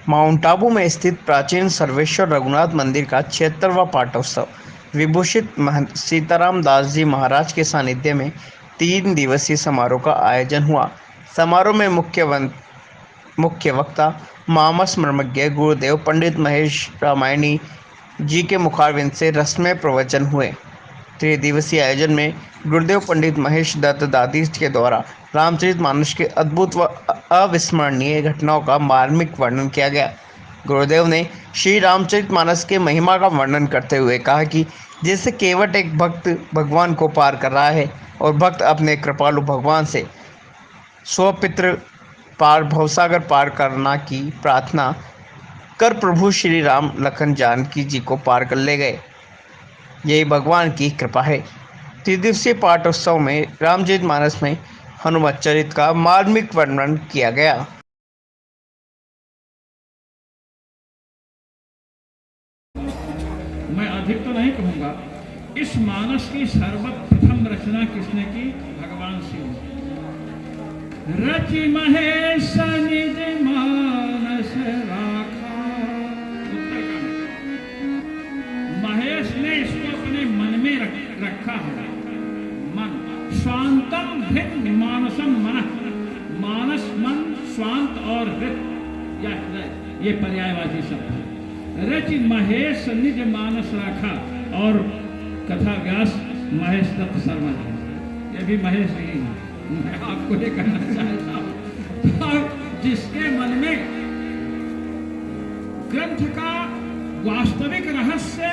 Mount Abu में स्थित प्राचीन सर्वेश्वर रघुनाथ मंदिर का 76वां पाठोत्सव विभूषित महंत सीताराम दास जी महाराज के सानिध्य में 3 दिवसीय समारोह का आयोजन हुआ। समारोह में मुख्य वक्ता मामस मर्मज्ञ गुरुदेव पंडित महेश रामायणी जी के मुखारविंद से रसमय प्रवचन हुए। 3 दिवसीय आयोजन में गुरुदेव पंडित महेश दत्त दादी के द्वारा रामचरितमानस के अद्भुत व अविस्मरणीय घटनाओं का मार्मिक वर्णन किया गया। गुरुदेव ने श्री रामचरितमानस के महिमा का वर्णन करते हुए कहा कि जैसे केवट एक भक्त भगवान को पार कर रहा है और भक्त अपने कृपालु भगवान से स्वपित्र पार भवसागर पार करना की प्रार्थना कर प्रभु श्री राम लखन जानकी जी को पार कर ले गए। यही भगवान की कृपा है। 3 दिवसीय पाठोत्सव में रामचरितमानस में हनुमत चरित का मार्मिक वर्णन किया गया। मैं अधिक तो नहीं कहूँगा। इस मानस की सर्वप्रथम रचना किसने की? भगवान शिव। रचि महेश निज मानस राखा। महेश ने इसको अपने मन में रखा है। मन स्वांतम हृत मानसम मन। मानस मन, स्वांत और हृत ये पर्यायवाची शब्द है। रचि महेश निज मानस राखा। और कथा व्यास महेश दत्त शर्मा जी, ये भी महेश नहीं है। मैं आपको ये कहना चाहता हूं, जिसके मन में ग्रंथ का वास्तविक रहस्य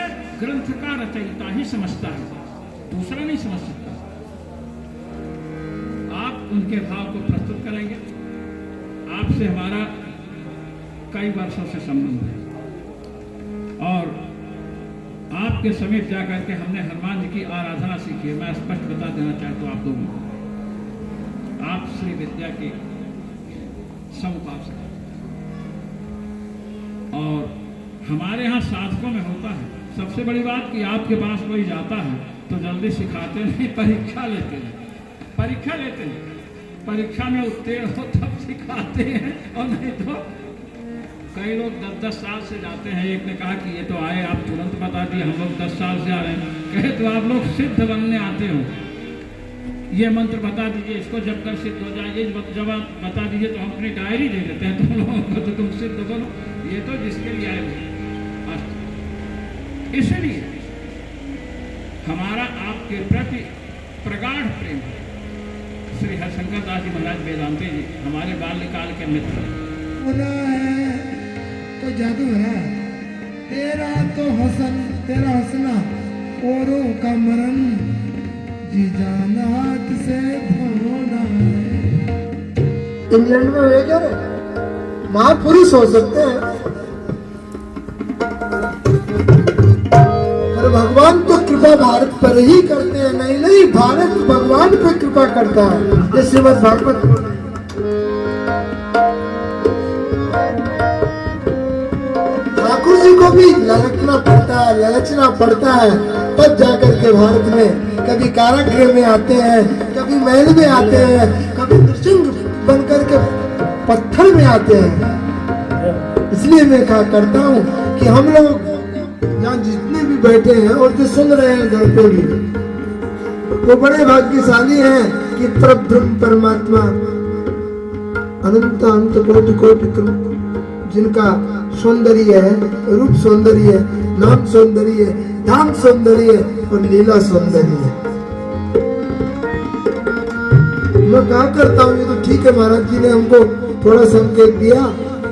ग्रंथ का रचयिता ही समझता है, दूसरा नहीं समझ सकता। आप उनके भाव को प्रस्तुत करेंगे। आपसे हमारा कई वर्षों से संबंध है और आपके समीप जाकर के हमने हनुमान जी की आराधना सीखी है। मैं स्पष्ट बता देना चाहता हूं आप लोगों को, आप श्री विद्या के समुपासक और हमारे यहाँ साधकों में होता है सबसे बड़ी बात कि आपके पास कोई जाता है तो जल्दी सिखाते नहीं, परीक्षा लेते हैं। परीक्षा लेते हैं, परीक्षा में उत्तीर्ण हो तब सिखाते हैं, और नहीं तो कई लोग 10-10 साल से जाते हैं। एक ने कहा कि ये तो आए, आप तुरंत बता दिए, हम लोग 10 साल से आ रहे हैं। कहे तो आप लोग सिद्ध बनने आते हो, ये मंत्र बता दीजिए, इसको जब कर सिद्ध हो जाए, ये जब आप बता दीजिए तो हम अपनी डायरी दे देते हैं तुम लोगों को, तो तुम सिद्ध बनो। ये तो जिसके लिए आए हो। इसलिए हमारा आपके प्रति प्रगाढ़ प्रेम है। श्री हरिशंकर दास जी महाराज वेदांती जी हमारे बाल्यकाल के मित्र है तो जादू है तेरा, तो हसन तेरा हंसना औरों का मरण, जी जाना हाथ से धोना। इंग्लैंड में हुए क्या रे? महापुरुष हो सकते हैं पर भगवान तो कृपा भारत पर ही करते हैं। नहीं, भारत भगवान पर कृपा करता है। ये श्रीमद् भागवत ठाकुर जी को भी ललचना पड़ता है तब जाकर के भारत में कभी कारागृह में आते हैं, कभी महल में आते हैं, कभी नृसिंह बनकर के पत्थर में आते हैं। इसलिए मैं कहा करता हूँ कि हम लोग यहाँ जितने भी बैठे हैं और जो सुन रहे हैं घर पे भी, वो बड़े भाग्यशाली हैं कि परब्रह्म परमात्मा अनंत अंत कोटि कोटि जिनका सौंदर्य है, रूप सौंदर्य है, नाम सौंदर्य है, धाम सौंदर्य है और लीला सौंदर्य है। मैं कहा करता हूँ, ये तो ठीक है, महाराज जी ने हमको थोड़ा संकेत दिया,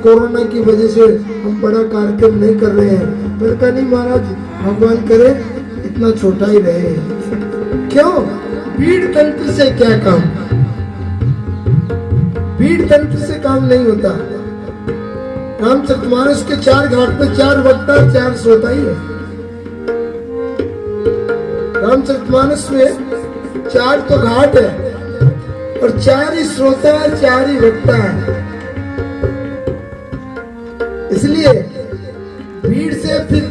कोरोना की वजह से हम बड़ा कार्यक्रम नहीं कर रहे हैं। मैंने कहा नहीं महाराज, भगवान करे इतना छोटा ही रहे। क्यों? भीड़ तंत्र से क्या काम? भीड़ तंत्र से काम नहीं होता। रामचरितमानस के 4 घाट पे 4 वक्ता 4 श्रोता ही है। रामचरितमानस में 4 तो घाट है और 4 ही श्रोता है, 4 ही वक्ता है। इसलिए भीड़ से फिर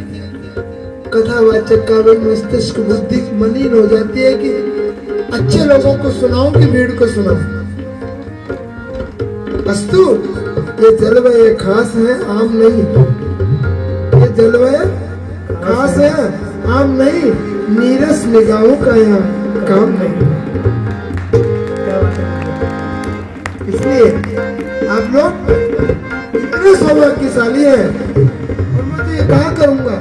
कथावाचक का मस्तिष्क बुद्धि मलिन हो जाती है कि अच्छे लोगों को सुनाओ कि भीड़ को सुनाओ। अस्तु ये जलवायु खास है, आम नहीं। ये जलवायु खास है, आम नहीं। नीरस निगाहों का यहाँ काम नहीं। इसलिए आप लोग इतने सौभाग्यशाली हैं, और मैं तो ये कहा करूंगा,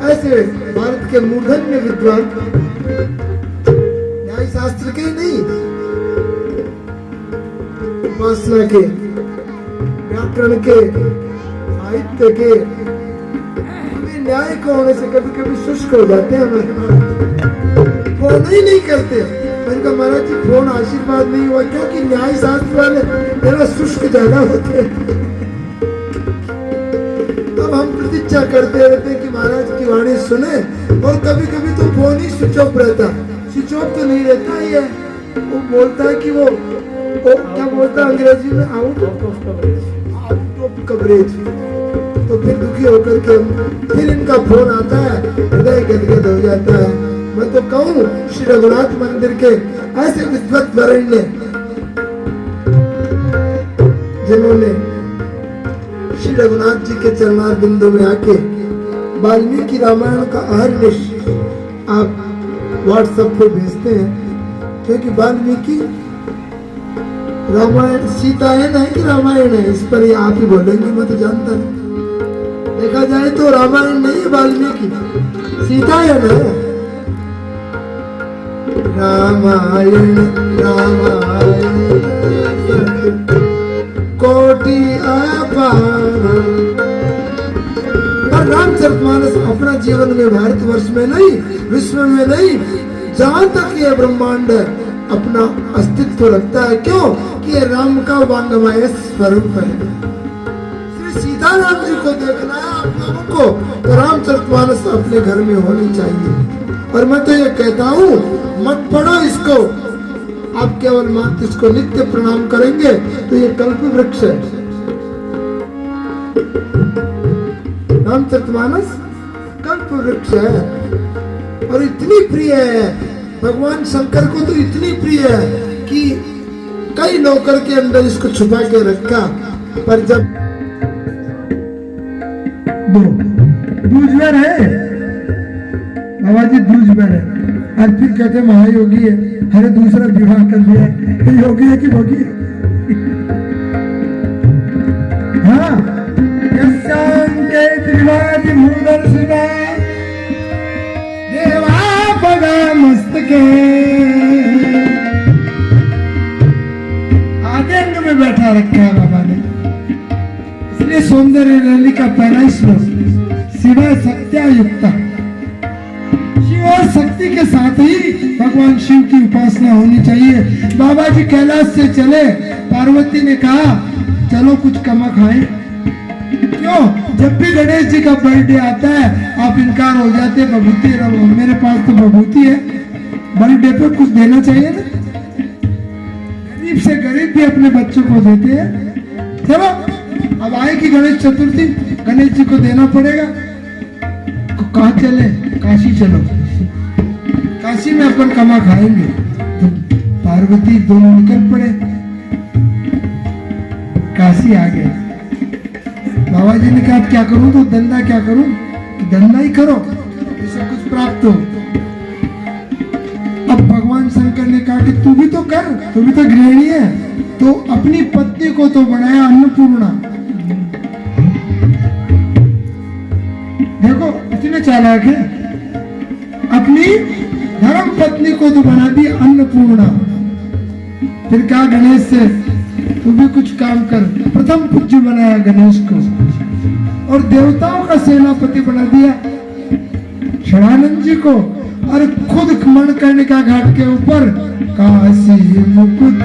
ऐसे भारत के मूर्धन्य विद्वान, न्याय शास्त्र के ही नहीं, उपासना के, व्याकरण के, साहित्य के, कभी न्याय के होने से कभी कभी शुष्क हो जाते हैं। फोन ही नहीं करते। मैंने कहा महाराज जी फोन आशीर्वाद नहीं हुआ, क्योंकि न्याय शास्त्र वाले जरा शुष्क ज्यादा होते हैं। तब हम प्रतीक्षा करते रहते हैं कि महाराज की वाणी सुने, और कभी कभी तो फोन ही स्विच ऑफ रहता। स्विच ऑफ तो नहीं रहता ही है, वो बोलता है कि वो क्या बोलता है अंग्रेजी में, आउट ऑफ कवरेज। तो फिर दुखी होकर के फिर इनका फोन आता है, हृदय गदगद हो जाता है। मैं तो कहूँ श्री रघुनाथ मंदिर के ऐसे विद्वत वरेण्य जिन्होंने श्री रघुनाथ जी के चरणार बिंदु में आके वाल्मीकि रामायण का अहर्निश आप व्हाट्सएप पे भेजते हैं, क्योंकि वाल्मीकि रामायण सीता है ना कि रामायण है, इस पर ये आप ही बोलेंगे, मैं तो जानता नहीं। देखा जाए तो रामायण नहीं है, वाल्मीकि सीता है ना। रामायण रामायण कोटि अपार, पर रामचरितमानस अपना जीवन में भारतवर्ष में नहीं, विश्व में नहीं, जहां तक ये ब्रह्मांड है अपना अस्तित्व रखता है। क्यों? कि ये राम का वांगमय स्वरूप है। श्री सीताराम जी को देखना है आप लोगों को, तो रामचरितमानस अपने घर में होनी चाहिए। और मैं तो ये कहता हूँ, मत पढ़ो इसको, आप केवल मात्र इसको नित्य प्रणाम करेंगे तो ये कल्प वृक्ष है। रामचरितमानस कल्प वृक्ष है, और इतनी प्रिय है भगवान शंकर को, तो इतनी प्रिय है कि कई नौकर के अंदर इसको छुपा के रखा। पर जब दूजवर है बाबा जी, दूजवर है, आज फिर कहते महायोगी है, अरे दूसरा विवाह कर लिया, योगी है कि भोगी है? हाँ, देवा पगा मस्तके, आगे अंग में बैठा रखा है बाबा ने। इसलिए सौंदर्य रैली का पहला श्लोक, शिवा सत्यायुक्ता, शिव और शक्ति के साथ ही भगवान शिव की उपासना होनी चाहिए। बाबा जी कैलाश से चले, पार्वती ने कहा चलो कुछ कमा खाएं। क्यों? जब भी गणेश जी का बर्थडे आता है आप इनकार हो जाते, बभूति मेरे पास तो बभूति है, बर्थडे पे कुछ देना चाहिए ना। गरीब से गरीब भी अपने बच्चों को देते हैं। चलो अब आएगी गणेश चतुर्थी, गणेश जी को देना पड़ेगा। कहाँ चले? काशी चलो, काशी में अपन कमा खाएंगे। तो पार्वती दोनों निकल पड़े, काशी आ गए। बाबा जी ने कहा क्या करूं? तो धंधा क्या करूं? कि धंधा ही करो, इससे कुछ प्राप्त हो। अब भगवान शंकर ने कहा कि तू भी तो कर, तू भी तो गृहिणी है। तो अपनी पत्नी को तो बनाया अन्नपूर्णा। देखो इतने चालाक है, अपनी धर्म पत्नी को तो बना दी अन्नपूर्णा। फिर कहा गणेश से तू भी कुछ काम कर, प्रथम पूज्य बनाया गणेश को, और देवताओं का सेनापति बना दिया षडानंद जी को, और खुद मणिकर्णिका घाट के ऊपर काशी मुकुट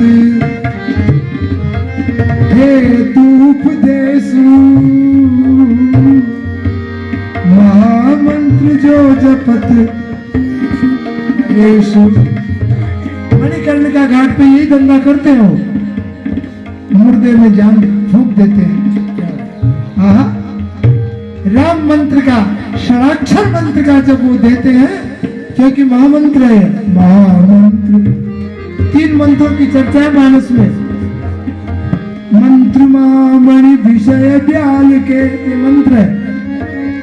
हे धूप देसु महामंत्र जो जपत येसु। मणिकर्णिका घाट पे यही धंधा करते हो, मुर्दे में जान फूंक देते हैं। राम मंत्र का, षडाक्षर मंत्र का जब वो देते हैं, क्योंकि महामंत्र है, महामंत्र 3 मंत्रों की चर्चा है मानस में। मंत्र मणि विषय ब्याल के, ये मंत्र है।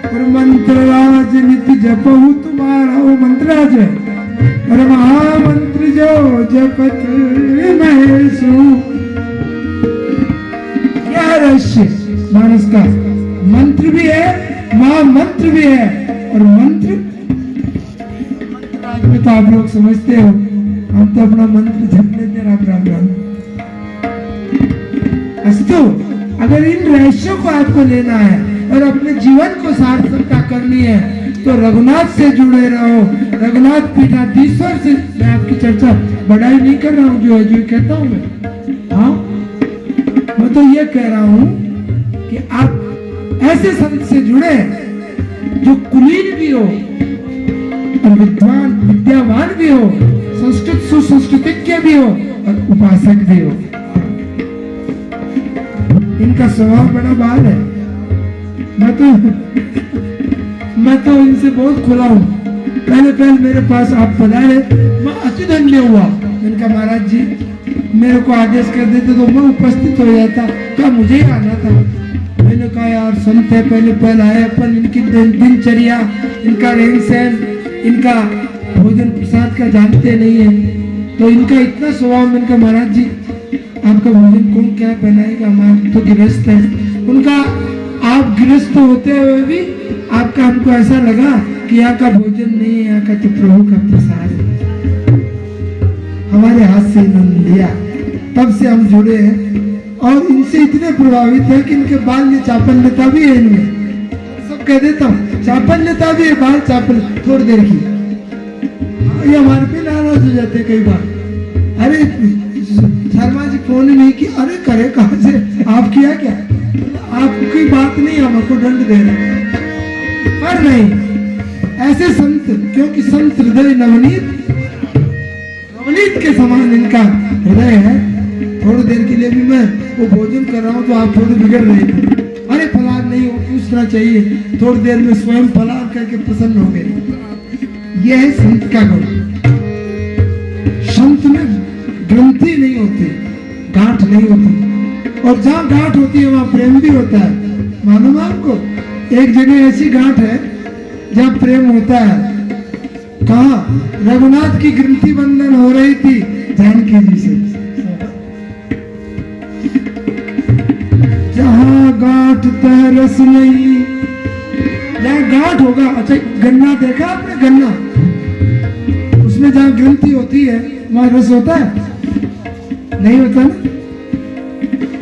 और मंत्र राज नित्य जपहु तुम्हारा, वो मंत्रराज है। और महामंत्र जो जपत महेशु, क्या रहस्य मानस का। मंत्र भी है, महामंत्र भी है। और मंत्र आज में तो आप लोग समझते हो, हम तो अपना मंत्र जप लेते राम राम राम। अस्तु, अगर इन रहस्यों को आपको लेना है और अपने जीवन को सार्थकता करनी है तो रघुनाथ से जुड़े रहो। रघुनाथ पीठाधीश्वर से मैं आपकी चर्चा बढ़ाई नहीं कर रहा हूँ, जो है जो कहता हूँ मैं। हाँ, मैं तो ये कह रहा हूँ कि आप ऐसे संत से जुड़े जो कुलीन भी हो और विद्यावान भी हो, संस्कृत सुसंस्कृतिज्ञ भी हो और उपासक भी हो। इनका स्वभाव बड़ा बाल है। मैं तो इनसे बहुत खुला हूँ। पहले मेरे पास आप पधारे, मैं अति धन्य हुआ। इनका महाराज जी मेरे को आदेश कर देते तो मैं उपस्थित हो जाता, क्या मुझे ही आना था। मैंने कहा यार संत है, पहले आए अपन, इनकी दिनचर्या, इनका रहन सहन, इनका भोजन प्रसाद का जानते नहीं है। तो इनका इतना स्वभाव, इनका महाराज जी आपका भोजन कौन क्या बनाएगा, हमारा तो गृहस्थ है। उनका आप गृहस्थ होते हुए भी आपका हमको ऐसा लगा कि यहाँ का भोजन नहीं है, यहाँ का तो प्रभु का प्रसाद है। हमारे हाथ से इन्होंने लिया, तब से हम जुड़े हैं और इनसे इतने प्रभावित है कि इनके बाल ये चापल्यता भी है इनमें। सब कह देता हूँ चापल्यता भी है, बाल चापल थोड़ी देर की। ये हमारे पे नाराज हो जाते कई बार। अरे शर्मा जी फोन नहीं की, अरे करे कहा से, आप किया क्या? आपकी बात नहीं, हमको दंड दे रहे। पर नहीं, ऐसे संत, क्योंकि संत हृदय नवनीत के समान इनका हृदय है। थोड़ी देर के लिए भी मैं वो भोजन कर रहा हूँ तो आप थोड़ी बिगड़ रहे थे, अरे फलार नहीं हो, पूछना चाहिए। थोड़ी देर में स्वयं फलार करके प्रसन्न हो गए। यह है संत का गुण। संत में ग्रंथि नहीं होती, गांठ नहीं होती, और जहाँ गांठ होती है वहाँ प्रेम भी होता है। मालूम है आपको, एक जगह ऐसी गांठ है जहाँ प्रेम होता है। कहा? रघुनाथ की ग्रंथि बंधन हो रही थी जानकी जी से। जहाँ गांठ तह रस नहीं, जहाँ गांठ होगा। अच्छा, गन्ना देखा आपने? गन्ना, उसमें जहाँ ग्रंथि होती है वहाँ रस होता है? नहीं होता ना,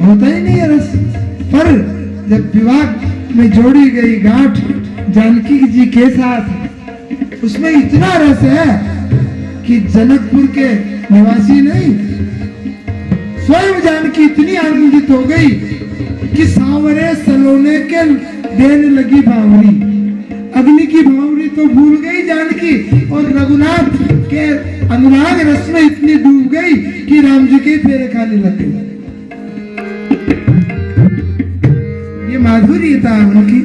होता ही नहीं है रस। पर जब विवाह में जोड़ी गई गांठ जानकी जी के साथ, उसमें इतना रस है कि जनकपुर के निवासी नहीं, स्वयं जानकी इतनी आनंदित हो गई कि सांवरे सलोने के देने लगी भावरी। अग्नि की भावरी तो भूल गई जानकी, और रघुनाथ के अनुराग रस में इतनी डूब गई कि राम जी के फेरे खाने लग गई। ये माधुर्य था उनकी।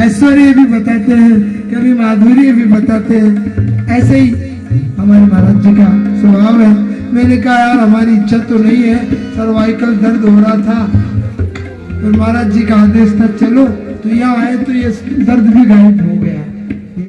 ऐश्वर्य भी बताते हैं, कभी माधुर्य भी बताते हैं। ऐसे ही हमारे महाराज जी का स्वभाव है। मैंने कहा यार हमारी इच्छा तो नहीं है, सर्वाइकल दर्द हो रहा था, और महाराज जी का आदेश था चलो, तो यहाँ आए तो ये दर्द भी गायब हो।